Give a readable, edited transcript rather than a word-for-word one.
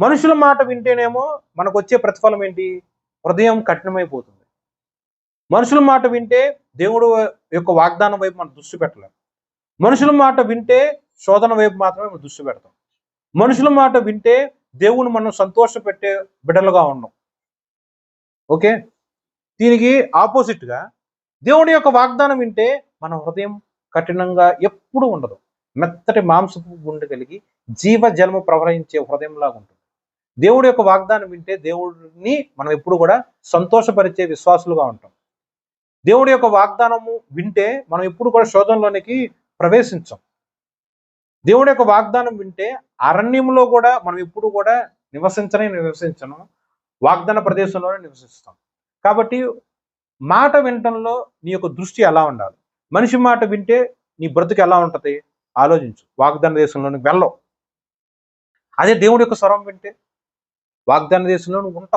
మనుషుల మాట వింటేనేమో మనకు వచ్చే ప్రతిఫలం ఏంటి? హృదయం కఠినమైపోతుంది. మనుషుల మాట వింటే దేవుడు యొక్క వాగ్దానం వైపు మనం దృష్టి పెట్టలేం. మనుషుల మాట వింటే శోధన వైపు మాత్రమే మనం దృష్టి పెడతాం. మనుషుల మాట వింటే దేవుని మనం సంతోషపెట్టే బిడ్డలుగా ఉన్నాం. ఓకే, దీనికి ఆపోజిట్గా దేవుడి యొక్క వాగ్దానం వింటే మన హృదయం కఠినంగా ఎప్పుడు ఉండదు. మెత్తటి మాంసపు గుండె కలిగి జీవ జలము ప్రవహించే హృదయంలాగా ఉంటుంది. దేవుడి యొక్క వాగ్దానం వింటే దేవుడిని మనం ఎప్పుడు కూడా సంతోషపరిచే విశ్వాసులుగా ఉంటాం. దేవుడి యొక్క వాగ్దానము వింటే మనం ఎప్పుడు కూడా శోధనలోనికి ప్రవేశించాం. దేవుడి యొక్క వాగ్దానం వింటే అరణ్యంలో కూడా మనం ఎప్పుడు కూడా నివసించను, వాగ్దాన ప్రదేశంలోనే నివసిస్తాం. కాబట్టి మాట వినటంలో నీ యొక్క దృష్టి ఎలా ఉండాలి? మనిషి మాట వింటే నీ బ్రతుకు ఎలా ఉంటుంది? ఆలోచించు. వాగ్దాన దేశంలోనికి వెళ్ళవు. అదే దేవుడి యొక్క స్వరం వింటే వాగ్దాన దేశంలో నువ్వు ఉంటావు.